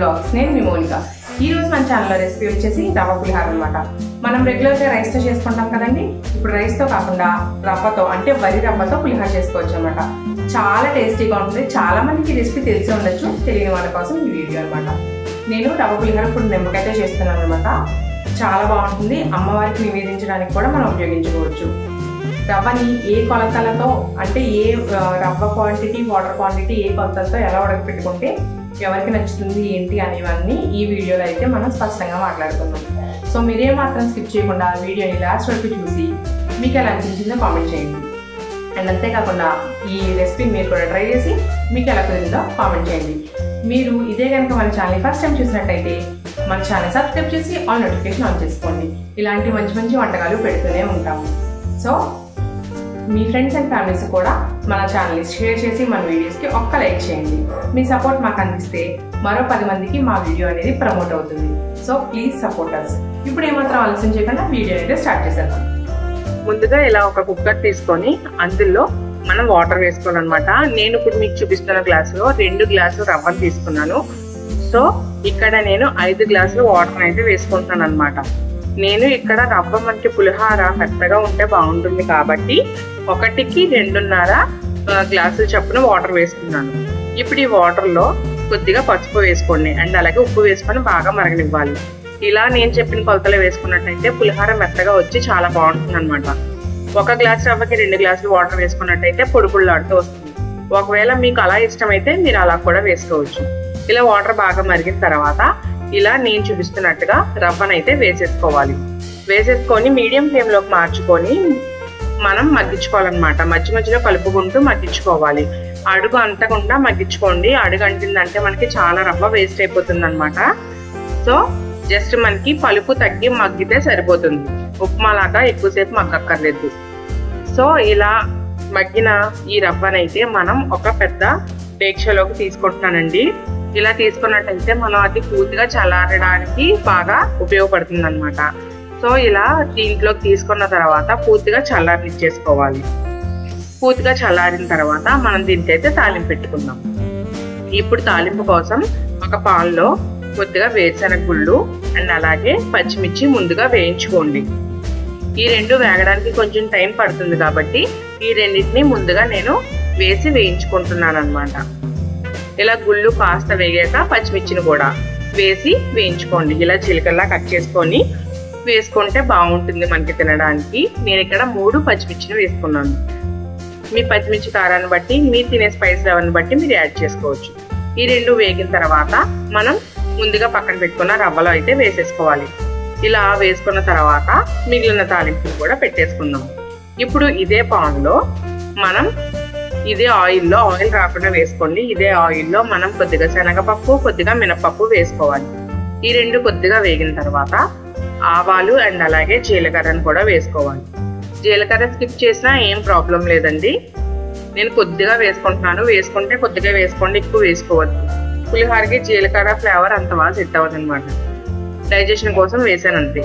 Blogs. నేను మీ Monica. ఈ రోజు మన ఛానల్లో రెసిపీ వచ్చేసి రవ్వ పులిహార అనమాట. మనం రెగ్యులర్గా రైస్తో చేసుకుంటాం కదండి. ఇప్పుడు రైస్తో కాకుండా రవ్వతో, అంటే వరి రవ్వతో పులిహార చేసుకోవచ్చు అనమాట. చాలా టేస్టీగా ఉంటుంది. చాలా మందికి రెసిపీ తెలిసి ఉండొచ్చు, తెలియని వాళ్ళ కోసం ఈ వీడియో అనమాట. నేను రవ్వ పులిహార ఇప్పుడు నిమ్మకాయతో చేస్తున్నాను అనమాట. చాలా బాగుంటుంది. అమ్మవారికి నివేదించడానికి కూడా మనం ఉపయోగించుకోవచ్చు. రవ్వని ఏ కొలతలతో, అంటే ఏ రవ్వ క్వాంటిటీ, వాటర్ క్వాంటిటీ ఏ కొలతలతో ఎలా ఉడకపెట్టుకుంటే ఎవరికి నచ్చుతుంది ఏంటి అనేవన్నీ ఈ వీడియోలో అయితే మనం స్పష్టంగా మాట్లాడుకుందాం. సో మీరే మాత్రం స్కిప్ చేయకుండా వీడియోని లాస్ట్ వరకు చూసి మీకు ఎలా అనిపించిందో కామెంట్ చేయండి. అండ్ అంతేకాకుండా ఈ రెసిపీని మీరు కూడా ట్రై చేసి మీకు ఎలా కుదిరిందో కామెంట్ చేయండి. మీరు ఇదే కనుక మన ఛానల్ ఫస్ట్ టైం చూసినట్టయితే మన ఛానల్ సబ్స్క్రైబ్ చేసి ఆల్ నోటిఫికేషన్ ఆన్ చేసుకోండి. ఇలాంటి మంచి మంచి వంటకాలు పెడుతూనే ఉంటాము. So me friends and families కూడా మన ఛానల్ని షేర్ చేసి మన వీడియోస్కి ఒక్క లైక్ చేయండి. మీ సపోర్ట్ మాకు అందిస్తే మరో 10 మందికి మా వీడియో అనేది ప్రమోట్ అవుతుంది. So please support us. ఇప్పుడు ఏమాత్రం ఆలస్యం చేయకుండా వీడియో అయితే స్టార్ట్ చేసేద్దాం. ముందుగా ఇలా ఒక కుక్కర్ తీసుకొని అందులో మనం వాటర్ వేసుకోవాలన్నమాట. నేను ఇప్పుడు మీకు చూపిస్తున్న గ్లాసులో 2 గ్లాసులు రవ్వను తీసుకున్నాను. సో ఇక్కడ నేను 5 గ్లాసులు వాటర్ అయితే వేసుకుంటున్నాను అనమాట. నేను ఇక్కడ రవ్వ మనకి పులిహార మెత్తగా ఉంటే బాగుంటుంది కాబట్టి 1కి 2.5 గ్లాసులు చొప్పున వాటర్ వేసుకున్నాను. ఇప్పుడు ఈ వాటర్లో కొద్దిగా పసుపు వేసుకోండి అండ్ అలాగే ఉప్పు వేసుకొని బాగా మరగనివ్వాలి. ఇలా నేను చెప్పిన కొలతలు వేసుకున్నట్టయితే పులిహార మెత్తగా వచ్చి చాలా బాగుంటుంది అనమాట. 1 గ్లాస్ రవ్వకి 2 గ్లాసులు వాటర్ వేసుకున్నట్టయితే పొడి పొడిలాడుతూ వస్తుంది. ఒకవేళ మీకు అలా ఇష్టమైతే మీరు అలా కూడా వేసుకోవచ్చు. ఇలా వాటర్ బాగా మరిగిన తర్వాత ఇలా నేను చూపిస్తున్నట్టుగా రవ్వనైతే వేసేసుకోవాలి. వేసేసుకొని మీడియం ఫ్లేమ్లోకి మార్చుకొని మనం మగ్గించుకోవాలన్నమాట. మధ్య మధ్యలో కలుపుకుంటూ మగ్గించుకోవాలి. అడుగు అంటకుండా మగ్గించుకోండి. అడుగు అంటిందంటే మనకి చాలా రవ్వ వేస్ట్ అయిపోతుంది అనమాట. సో జస్ట్ మనకి పలుపు తగ్గి మగ్గితే సరిపోతుంది. ఉప్మాలాగా ఎక్కువసేపు మగ్గక్కర్లేదు. సో ఇలా మగ్గిన ఈ రవ్వనైతే మనం ఒక పెద్ద డేక్షలోకి తీసుకుంటున్నానండి. ఇలా తీసుకున్నట్టయితే మనం అది పూర్తిగా చల్లారడానికి బాగా ఉపయోగపడుతుంది అనమాట. సో ఇలా దీంట్లోకి తీసుకున్న తర్వాత పూర్తిగా చల్లారనిచ్చేసుకోవాలి. పూర్తిగా చల్లారిన తర్వాత మనం దీనికైతే తాలింపు పెట్టుకుందాం. ఇప్పుడు తాలింపు కోసం ఒక పాన్లో కొద్దిగా వేరుశనగ గుళ్ళు అండ్ అలాగే పచ్చిమిర్చి ముందుగా వేయించుకోండి. ఈ 2 వేగడానికి కొంచెం టైం పడుతుంది కాబట్టి ఈ రెండింటిని ముందుగా నేను వేయించుకుంటున్నాను అనమాట. ఇలా గుళ్ళు కాస్త వేగాక పచ్చిమిర్చిని కూడా వేసి వేయించుకోండి. ఇలా చిలకల్లా కట్ చేసుకొని వేసుకుంటే బాగుంటుంది మనకి తినడానికి. నేను ఇక్కడ 3 పచ్చిమిర్చిని వేసుకున్నాను. మీ పచ్చిమిర్చి కారాన్ని బట్టి, మీరు తినే స్పైస్ లెవెల్ని బట్టి మీరు యాడ్ చేసుకోవచ్చు. ఈ 2 వేగిన తర్వాత మనం ముందుగా పక్కన పెట్టుకున్న రవ్వలో అయితే వేసేసుకోవాలి. ఇలా వేసుకున్న తర్వాత మిగిలిన తాలింపుని కూడా పెట్టేసుకుందాం. ఇప్పుడు ఇదే పాన్లో మనం ఇదే ఆయిల్ రాకుండా వేసుకోండి. ఇదే ఆయిల్లో మనం కొద్దిగా శనగపప్పు, కొద్దిగా మినపప్పు వేసుకోవాలి. ఈ 2 కొద్దిగా వేగిన తర్వాత ఆవాలు అండ్ అలాగే జీలకర్రను కూడా వేసుకోవాలి. జీలకర్ర స్కిప్ చేసినా ఏం ప్రాబ్లం లేదండి. నేను కొద్దిగా వేసుకుంటున్నాను. వేసుకుంటే కొద్దిగా వేసుకోండి, ఎక్కువ వేసుకోవద్దు. పులిహోరకి జీలకర్ర ఫ్లేవర్ అంత బాగా సెట్ అవ్వదు అనమాట. డైజెషన్ కోసం వేసాను అంతే.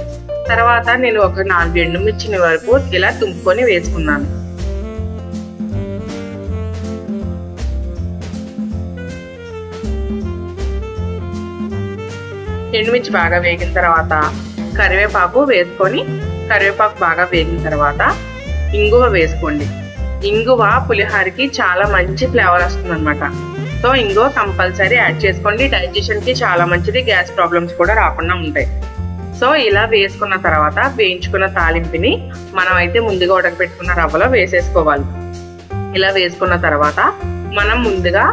తర్వాత నేను ఒక 4 ఎండుమిర్చిని వరకు ఇలా తుంపుకొని వేసుకున్నాను. ఎండుమిర్చి బాగా వేగిన తర్వాత కరివేపాకు వేసుకొని, కరివేపాకు బాగా వేగిన తర్వాత ఇంగువ వేసుకోండి. ఇంగువ పులిహోరకి చాలా మంచి ఫ్లేవర్ వస్తుంది అనమాట. సో ఇంగువ కంపల్సరీ యాడ్ చేసుకోండి. డైజెషన్కి చాలా మంచిది. గ్యాస్ ప్రాబ్లమ్స్ కూడా రాకుండా ఉంటాయి. సో ఇలా వేసుకున్న తర్వాత వేయించుకున్న తాలింపుని మనం అయితే ముందుగా ఉడకబెట్టుకున్న రవ్వలో వేసేసుకోవాలి. ఇలా వేసుకున్న తర్వాత మనం ముందుగా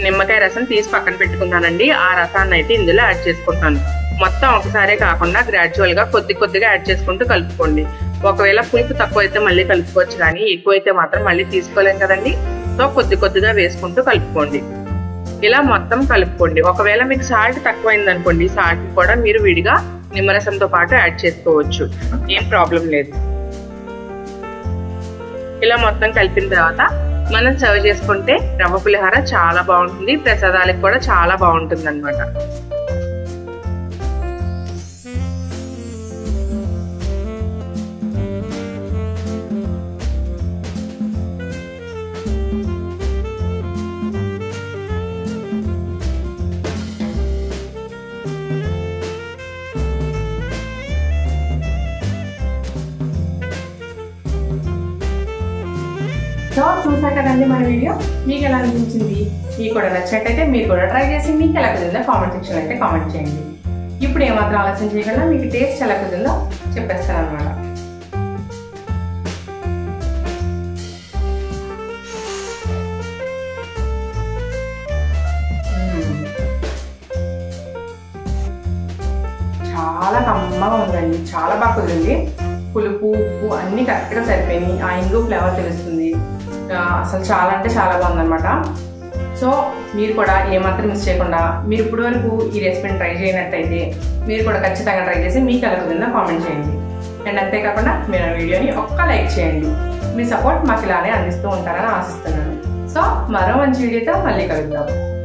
నిమ్మకాయ రసం తీసి పక్కన పెట్టుకున్నానండి. ఆ రసాన్ని అయితే ఇందులో యాడ్ చేసుకుంటాను. మొత్తం ఒకసారే కాకుండా గ్రాడ్యువల్గా కొద్దిగా యాడ్ చేసుకుంటూ కలుపుకోండి. ఒకవేళ పులుపు తక్కువ అయితే మళ్ళీ కలుపుకోవచ్చు, కానీ ఎక్కువైతే మాత్రం మళ్ళీ తీసుకోలేం కదండి. సో కొద్దిగా వేసుకుంటూ కలుపుకోండి. ఇలా మొత్తం కలుపుకోండి. ఒకవేళ మీకు సాల్ట్ తక్కువైంది అనుకోండి, సాల్ట్ కూడా మీరు విడిగా నిమ్మరసంతో పాటు యాడ్ చేసుకోవచ్చు, ఏం ప్రాబ్లం లేదు. ఇలా మొత్తం కలిపిన తర్వాత మనం సర్వ్ చేసుకుంటే రవ్వ పులిహోర చాలా బాగుంటుంది. ప్రసాదాలకు కూడా చాలా బాగుంటుంది అన్నమాట. సో చూసారు కదండి మన వీడియో, మీకు ఎలా అనిపించింది? మీకు కూడా నచ్చినట్టయితే మీరు కూడా ట్రై చేసి మీకు ఎలా కుదిరిందో కామెంట్ సెక్షన్ అయితే కామెంట్ చేయండి. ఇప్పుడు ఏమాత్రం ఆలస్యం చేయకుండా మీకు టేస్ట్ ఎలా కుదిరిందో చెప్పేస్తాను అనమాట. చాలా కమ్మగా ఉందండి, చాలా బాగా కుదిరింది. పులుపు ఉప్పు అన్నీ కరెక్ట్గా సరిపోయినాయి. ఆ ఇంగు ఫ్లేవర్ తెలుస్తుంది. అసలు చాలా అంటే చాలా బాగుందన్నమాట. సో మీరు కూడా ఏమాత్రం మిస్ చేయకుండా మీరు ఇప్పటి వరకు ఈ రెసిపీని ట్రై చేయనట్టయితే మీరు కూడా ఖచ్చితంగా ట్రై చేసి మీకు ఎలా కుదిరిందో కామెంట్ చేయండి. అండ్ అంతేకాకుండా మీరు ఆ వీడియోని ఒక్క లైక్ చేయండి. మీ సపోర్ట్ మాకు ఇలానే అందిస్తూ ఉంటారని ఆశిస్తున్నాను. సో మరో మంచి వీడియోతో మళ్ళీ కలుద్దాం.